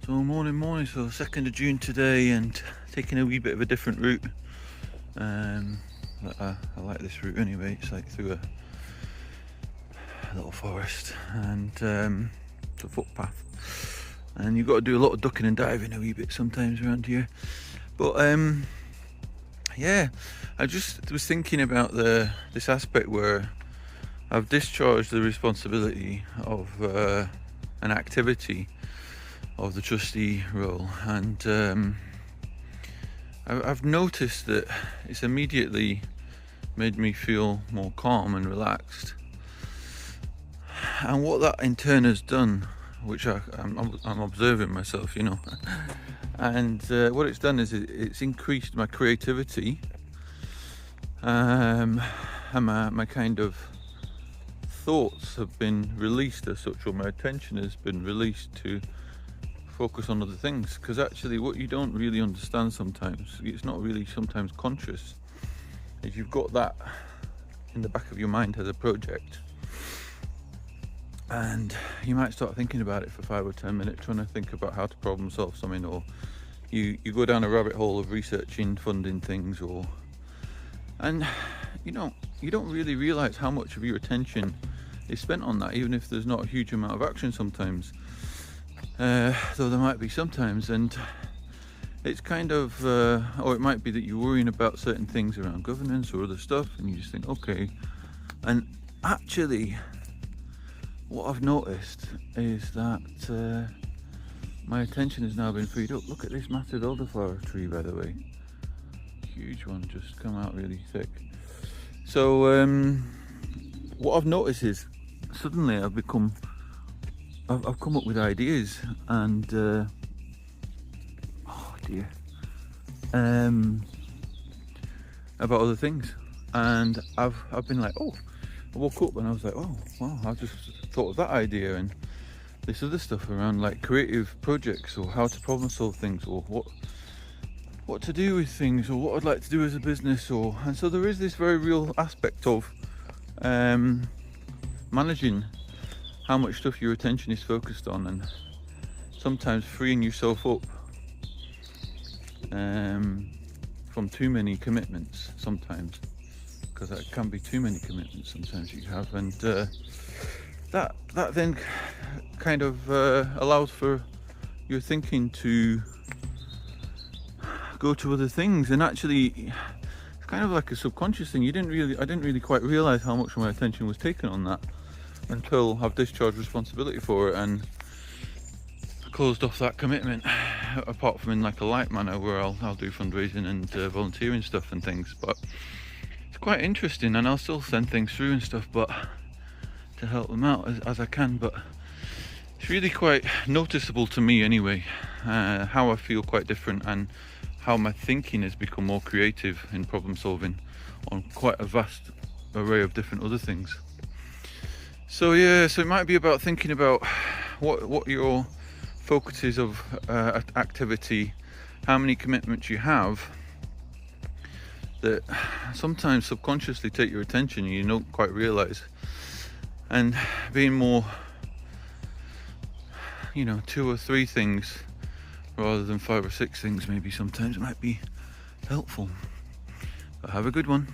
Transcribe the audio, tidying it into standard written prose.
So morning, so 2nd of June today, and taking a wee bit of a different route. I like this route anyway. It's like through a little forest, and it's a footpath, and you've got to do a lot of ducking and diving a wee bit sometimes around here. But yeah, I just was thinking about this aspect where I've discharged the responsibility of an activity of the trustee role, and I've noticed that it's immediately made me feel more calm and relaxed. And what that in turn has done, which I'm observing myself, and what it's done is it's increased my creativity, and my kind of thoughts have been released as such, or my attention has been released to focus on other things. Because actually what you don't really understand sometimes, it's not really sometimes conscious, is you've got that in the back of your mind as a project, and you might start thinking about it for 5 or 10 minutes, trying to think about how to problem solve something, or you go down a rabbit hole of researching funding things, and you don't really realize how much of your attention is spent on that, even if there's not a huge amount of action sometimes, though there might be sometimes. And it's kind of or it might be that you're worrying about certain things around governance or other stuff, and you just think, okay. And actually what I've noticed is that my attention has now been freed up. Look at this massive elderflower tree, by the way, huge one, just come out really thick. So what I've noticed is suddenly I've come up with ideas, and about other things, and I've been like, I woke up and I was like, oh wow, I just thought of that idea, and this other stuff around like creative projects, or how to problem solve things, or what to do with things, or what I'd like to do as a business, and so there is this very real aspect of managing how much stuff your attention is focused on, and sometimes freeing yourself up from too many commitments sometimes, because that can be too many commitments sometimes you have, and that then kind of allows for your thinking to go to other things. And actually it's kind of like a subconscious thing. I didn't really quite realize how much of my attention was taken on that until I've discharged responsibility for it and closed off that commitment, apart from in like a light manner where I'll do fundraising and volunteering stuff and things. But it's quite interesting, and I'll still send things through and stuff, but to help them out as I can. But it's really quite noticeable to me anyway, how I feel quite different, and how my thinking has become more creative in problem solving on quite a vast array of different other things. So yeah, so it might be about thinking about what your focus is of activity, how many commitments you have that sometimes subconsciously take your attention and you don't quite realize, and being more 2 or 3 things rather than 5 or 6 things maybe sometimes might be helpful. But have a good one.